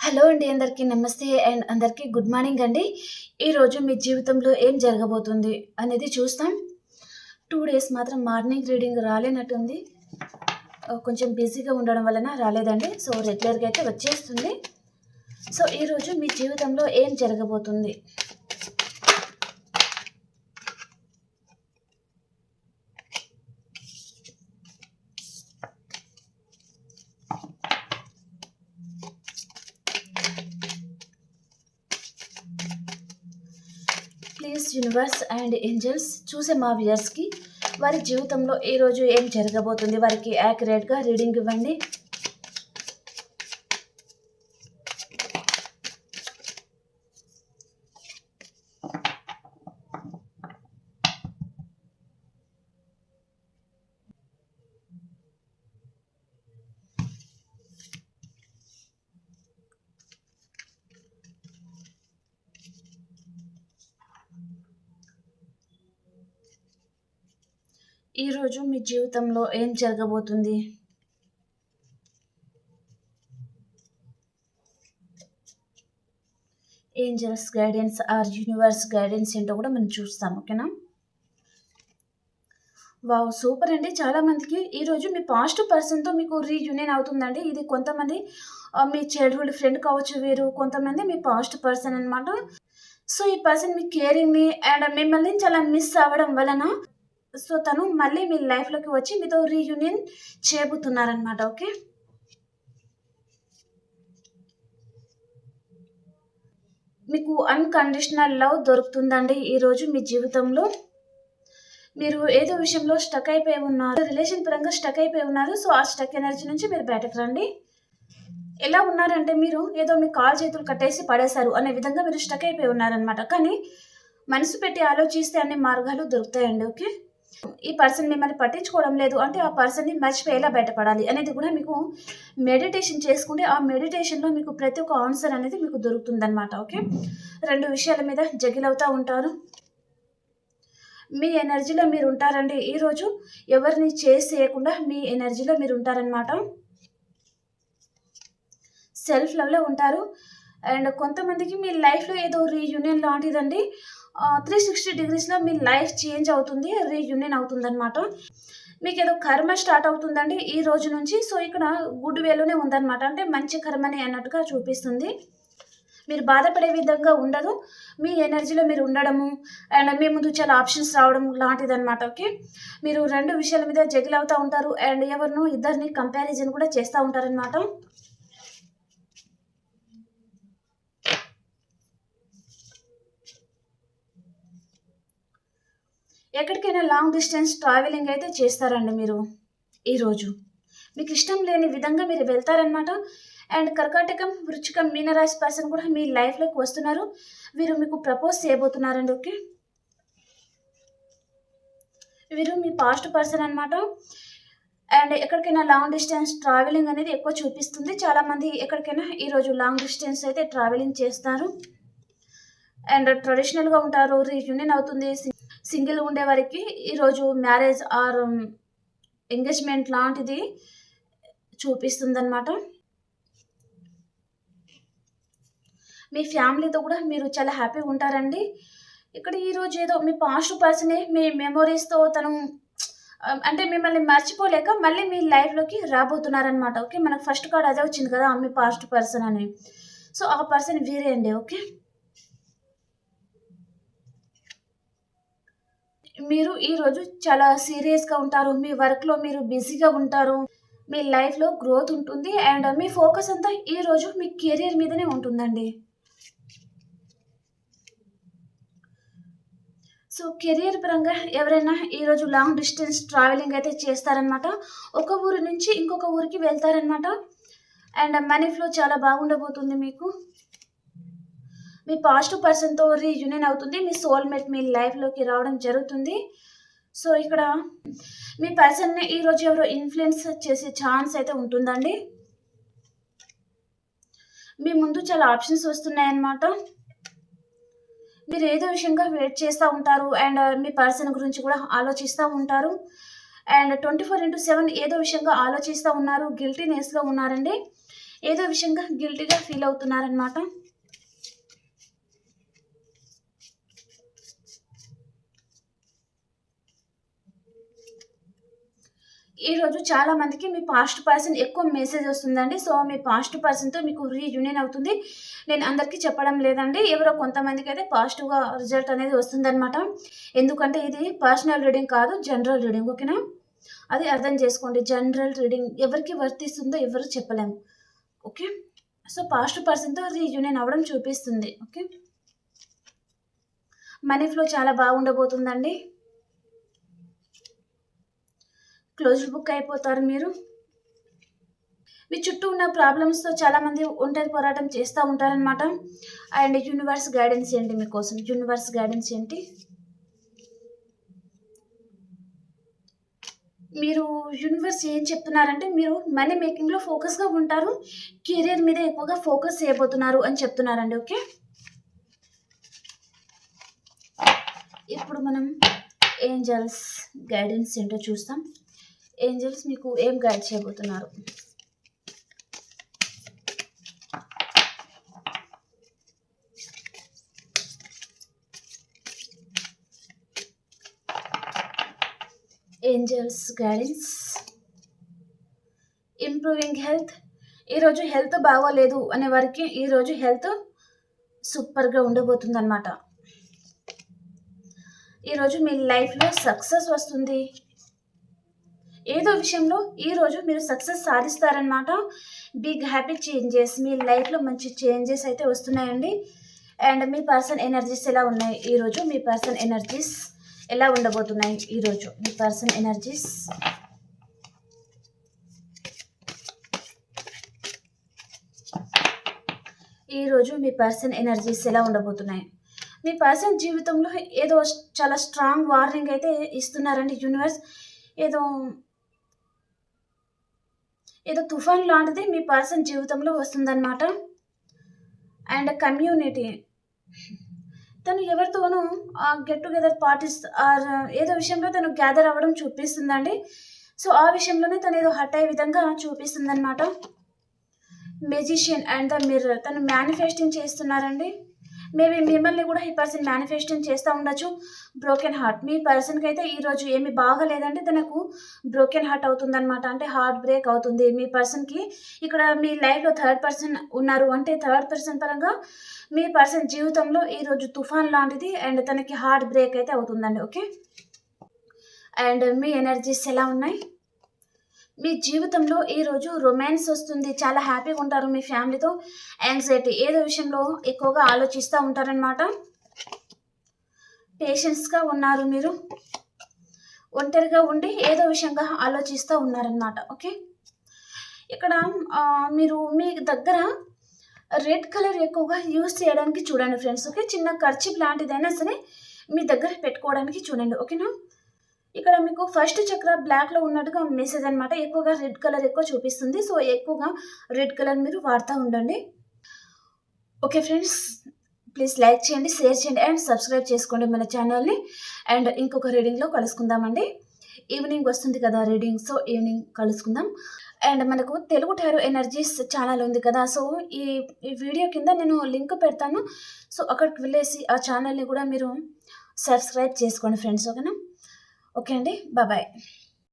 Hello అండి. అందరికీ నమస్తే అండ్ అందరికీ గుడ్ మార్నింగ్ అండి. ఈరోజు మీ జీవితంలో ఏం జరగబోతుంది అనేది చూస్తాం. 2 డేస్ మాత్రం మార్నింగ్ రీడింగ్ రాలేనట్టుంది. కొంచెం బిజీగా ఉండడం వలన రాలేదండి. సో, రెగ్యులర్‌గా అయితే వచ్చేస్తుంది. సో, ఈరోజు మీ జీవితంలో ఏం జరగబోతుంది? ప్లీజ్ యూనివర్స్ అండ్ ఏంజెల్స్ చూసే మా వ్యూయర్స్‌కి వారి జీవితంలో ఈరోజు ఏం జరగబోతుంది? వారికి యాక్యురేట్‌గా రీడింగ్ ఇవ్వండి. ఈరోజు మీ జీవితంలో ఏం జరగబోతుంది? Angels guidance or universe guidance ఏంటో కూడా మనం చూస్తాం. ఓకేనా? వావ్! సూపర్ అండి. చాలా మందికి ఈరోజు మీ పాస్ట్ పర్సన్‌తో మీకు రీయూనియన్ అవుతుందండి. ఇది కొంతమంది మీ చైల్డ్‌హుడ్ ఫ్రెండ్ కావచ్చు వీరు. కొంతమంది మీ పాస్ట్ పర్సన్ అనమాట. సో, ఈ పర్సన్ మీ కేరింగ్‌ని అండ్ మిమ్మల్ని చాలా మిస్ అవ్వడం వలన సో, తను మళ్ళీ మీ లైఫ్‌లోకి వచ్చి మీతో రీయూనియన్ చేయబోతున్నారనమాట. ఓకే. మీకు అన్‌కండిషనల్ లవ్ దొరుకుతుందండి ఈరోజు మీ జీవితంలో. మీరు ఏదో విషయంలో స్టక్ అయిపోయి ఉన్నారు. రిలేషన్ పరంగా స్టక్ అయిపోయి ఉన్నారు. సో, ఆ స్టక్ ఎనర్జీ నుంచి మీరు బయటకు రండి. ఎలా ఉన్నారంటే మీరు ఏదో మీ కాళ్ళు చేతులు కట్టేసి పడేశారు అనే విధంగా మీరు స్టక్ అయిపోయి ఉన్నారనమాట. కానీ మనసు పెట్టి ఆలోచిస్తే అన్ని మార్గాలు దొరుకుతాయండి. ఓకే. ఈ పర్సన్ మిమ్మల్ని పట్టించుకోవడం లేదు అంటే ఆ పర్సన్‌ని మర్చిపోయి ఎలా బయటపడాలి అనేది కూడా మీకు మెడిటేషన్ చేసుకుంటే ఆ మెడిటేషన్‌లో మీకు ప్రతి ఒక్క ఆన్సర్ అనేది మీకు దొరుకుతుందనమాట. ఓకే. 2 విషయాల మీద జగిల్ అవుతా ఉంటారు. మీ ఎనర్జీలో మీరుంటారండి. ఈరోజు ఎవరిని చేసేయకుండా మీ ఎనర్జీలో మీరుంటారనమాట. సెల్ఫ్ లవ్‌లో ఉంటారు. అండ్ కొంతమందికి మీ లైఫ్‌లో ఏదో రీయూనియన్ లాంటిదండి. 360 డిగ్రీస్‌లో మీ లైఫ్ చేంజ్ అవుతుంది. రీయూనియన్ అవుతుందనమాట. మీకేదో కర్మ స్టార్ట్ అవుతుందండి ఈ రోజు నుంచి. సో, ఇక్కడ గుడ్ వేలోనే ఉందనమాట. అంటే మంచి కర్మనే అన్నట్టుగా చూపిస్తుంది. మీరు బాధపడే విధంగా ఉండదు. మీ ఎనర్జీలో మీరు ఉండడము అండ్ మీ ముందు చాలా ఆప్షన్స్ రావడం లాంటిదనమాట. ఓకే. మీరు 2 విషయాల మీద జగిల్ అవుతా ఉంటారు. అండ్ ఎవరినో ఇద్దరిని కంపారిజన్ కూడా చేస్తా ఉంటారనమాట. ఎక్కడికైనా లాంగ్ డిస్టెన్స్ ట్రావెలింగ్ అయితే చేస్తారండి మీరు ఈరోజు. మీకు ఇష్టం లేని విధంగా మీరు వెళ్తారనమాట. అండ్ కర్కాటకం, వృచ్చికం, మీనరాశి పర్సన్ కూడా మీ లైఫ్‌లోకి వస్తున్నారు. వీరు మీకు ప్రపోజ్ చేయబోతున్నారండి. ఓకే. వీరు మీ పాస్ట్ పర్సన్ అనమాట. అండ్ ఎక్కడికైనా లాంగ్ డిస్టెన్స్ ట్రావెలింగ్ అనేది ఎక్కువ చూపిస్తుంది. చాలామంది ఎక్కడికైనా ఈరోజు లాంగ్ డిస్టెన్స్ అయితే ట్రావెలింగ్ చేస్తారు. అండ్ ట్రెడిషనల్‌గా ఉంటారు. రీయూనియన్ అవుతుంది. సింగిల్‌గా ఉండేవారికి ఈరోజు మ్యారేజ్ ఆర్ ఎంగేజ్‌మెంట్ లాంటిది చూపిస్తుందనమాట. మీ ఫ్యామిలీతో కూడా మీరు చాలా హ్యాపీగా ఉంటారండి. ఇక్కడ ఈరోజు ఏదో మీ పాస్ట్ పర్సనే మీ మెమోరీస్‌తో తను అంటే మిమ్మల్ని మర్చిపోలేక మళ్ళీ మీ లైఫ్‌లోకి రాబోతున్నారనమాట. ఓకే. మనకు ఫస్ట్ కార్డ్ అదే వచ్చింది కదా! మీ పాస్ట్ పర్సన్ అని. సో, ఆ పర్సన్ వీరే అండి. ఓకే. మీరు ఈరోజు చాలా సీరియస్‌గా ఉంటారు. మీ వర్క్‌లో మీరు బిజీగా ఉంటారు. మీ లైఫ్‌లో గ్రోత్ ఉంటుంది. అండ్ మీ ఫోకస్ అంతా ఈరోజు మీ కెరియర్ మీదనే ఉంటుందండి. సో, కెరియర్ పరంగా ఎవరైనా ఈరోజు లాంగ్ డిస్టెన్స్ ట్రావెలింగ్ అయితే చేస్తారనమాట. ఒక ఊరు నుంచి ఇంకొక ఊరికి వెళ్తారనమాట. అండ్ మనీ ఫ్లో చాలా బాగుండబోతుంది మీకు. మీ పాస్ట్ పర్సన్‌తో రీయూనియన్ అవుతుంది. మీ సోల్‌మేట్ మీ లైఫ్‌లోకి రావడం జరుగుతుంది. సో, ఇక్కడ మీ పర్సన్‌ని ఈరోజు ఎవరో ఇన్‌ఫ్లుయెన్స్ చేసే ఛాన్స్ అయితే ఉంటుందండి. మీ ముందు చాలా ఆప్షన్స్ వస్తున్నాయన్నమాట. మీరు ఏదో విషయంగా వెయిట్ చేస్తా ఉంటారు. అండ్ మీ పర్సన్ గురించి కూడా ఆలోచిస్తా ఉంటారు. అండ్ 24/7 ఏదో విషయంగా ఆలోచిస్తా ఉన్నారు. గిల్టీనెస్‌లో ఉన్నారండి. ఏదో విషయంగా గిల్టీగా ఫీల్ అవుతున్నారనమాట. ఈరోజు చాలా మందికి మీ పాస్ట్ పర్సన్ ఎక్కువ మెసేజ్ వస్తుందండి. సో మీ పాస్ట్ పర్సన్తో మీకు రీయూనియన్ అవుతుంది. నేను అందరికీ చెప్పడం లేదండి, ఎవరో కొంతమందికి అయితే పాజిటివ్గా రిజల్ట్ అనేది వస్తుందన్నమాట. ఎందుకంటే ఇది పర్సనల్ రీడింగ్ కాదు, జనరల్ రీడింగ్. ఓకేనా, అది అర్థం చేసుకోండి. జనరల్ రీడింగ్ ఎవరికి వర్తిస్తుందో ఎవరు చెప్పలేము. ఓకే, సో పాస్ట్ పర్సన్తో రీయూనియన్ అవ్వడం చూపిస్తుంది. ఓకే, మనీ ఫ్లో చాలా బాగుండబోతుందండి. క్లోజ్డ్ బుక్ అయిపోతారు మీరు. మీ చుట్టూ ఉన్న ప్రాబ్లమ్స్తో చాలామంది ఒంటరి పోరాటం చేస్తూ ఉంటారనమాట. అండ్ యూనివర్స్ గైడెన్స్ ఏంటి మీకోసం? యూనివర్స్ గైడెన్స్ ఏంటి? మీరు యూనివర్స్ ఏం చెప్తున్నారంటే మీరు మనీ మేకింగ్లో ఫోకస్గా ఉంటారు, కెరీర్ మీద ఎక్కువగా ఫోకస్ చేయబోతున్నారు అని చెప్తున్నారండి. ఓకే, ఇప్పుడు మనం ఏంజల్స్ గైడెన్స్ ఏంటో చూస్తాం. ఏంజల్స్ మీకు ఏం గైడ్ చేయబోతున్నారు? Angels guidance, improving health. ఈరోజు హెల్త్ బాగోలేదు అనే వారికి ఈరోజు హెల్త్ సూపర్గా ఉండబోతుంది అనమాట. ఈరోజు మీ లైఫ్లో సక్సెస్ వస్తుంది. ఏదో విషయంలో ఈరోజు మీరు సక్సెస్ సాధిస్తారనమాట. బిగ్ హ్యాపీ చేంజెస్, మీ లైఫ్లో మంచి చేంజెస్ అయితే వస్తున్నాయండి. అండ్ మీ పర్సన్ ఎనర్జీస్ ఎలా ఉన్నాయి ఈరోజు? మీ పర్సన్ ఎనర్జీస్ ఎలా ఉండబోతున్నాయి ఈరోజు? మీ పర్సన్ ఎనర్జీస్ ఈరోజు మీ పర్సన్ ఎనర్జీస్ ఎలా ఉండబోతున్నాయి? మీ పర్సన్ జీవితంలో ఏదో చాలా స్ట్రాంగ్ వార్నింగ్ అయితే ఇస్తున్నారండి యూనివర్స్. ఏదో తుఫాన్ లాంటిది మీ పర్సన్ జీవితంలో వస్తుందన్నమాట. అండ్ కమ్యూనిటీ, తను ఎవరితోనూ గెట్ టుగెదర్ పార్టీస్ ఆర్ ఏదో విషయంలో తను గ్యాదర్ అవ్వడం చూపిస్తుందండి. సో ఆ విషయంలోనే తను ఏదో హర్ట్ అయ్యే విధంగా చూపిస్తుంది అనమాట. మెజిషియన్ అండ్ ద మిర్రర్, తను మేనిఫెస్టింగ్ చేస్తున్నారండి. మేబీ మిమ్మల్ని కూడా ఈ పర్సన్ మేనిఫెస్టింగ్ చేస్తూ ఉండొచ్చు. బ్రోకెన్ హార్ట్, మీ పర్సన్కి అయితే ఈరోజు ఏమి బాగలేదంటే తనకు బ్రోకెన్ హార్ట్ అవుతుందన్నమాట. అంటే హార్ట్ బ్రేక్ అవుతుంది మీ పర్సన్కి. ఇక్కడ మీ లైఫ్లో థర్డ్ పర్సన్ ఉన్నారు అంటే థర్డ్ పర్సన్ పరంగా మీ పర్సన్ జీవితంలో ఈరోజు తుఫాన్ లాంటిది అండ్ తనకి హార్ట్ బ్రేక్ అయితే అవుతుందండి. ఓకే, అండ్ మీ ఎనర్జీస్ ఎలా ఉన్నాయి? మీ జీవితంలో ఈరోజు రొమాన్స్ వస్తుంది, చాలా హ్యాపీగా ఉంటారు మీ ఫ్యామిలీతో. యాంగ్జైటీ, ఏదో విషయంలో ఎక్కువగా ఆలోచిస్తూ ఉంటారనమాట. పేషెన్స్గా ఉన్నారు మీరు, ఒంటరిగా ఉండి ఏదో విషయంగా ఆలోచిస్తూ ఉన్నారనమాట. ఓకే, ఇక్కడ మీరు మీ దగ్గర రెడ్ కలర్ ఎక్కువగా యూస్ చేయడానికి చూడండి ఫ్రెండ్స్. ఓకే, చిన్న కర్చీప్ లాంటిదైనా సరే మీ దగ్గర పెట్టుకోవడానికి చూడండి. ఓకేనా, ఇక్కడ మీకు ఫస్ట్ చక్ర బ్లాక్లో ఉన్నట్టుగా మెసేజ్ అనమాట. ఎక్కువగా రెడ్ కలర్ ఎక్కువ చూపిస్తుంది. సో ఎక్కువగా రెడ్ కలర్ మీరు వాడుతూ ఉండండి. ఓకే ఫ్రెండ్స్, ప్లీజ్ లైక్ చేయండి, షేర్ చేయండి అండ్ సబ్స్క్రైబ్ చేసుకోండి మన ఛానల్ని. అండ్ ఇంకొక రీడింగ్లో కలుసుకుందామండి. ఈవినింగ్ వస్తుంది కదా రీడింగ్, సో ఈవినింగ్ కలుసుకుందాం. అండ్ మనకు తెలుగు టారో ఎనర్జీస్ ఛానల్ ఉంది కదా, సో ఈ వీడియో కింద నేను లింక్ పెడతాను. సో అక్కడికి వెళ్ళేసి ఆ ఛానల్ని కూడా మీరు సబ్స్క్రైబ్ చేసుకోండి ఫ్రెండ్స్. ఓకేనా? ఓకే అండి, బాయ్.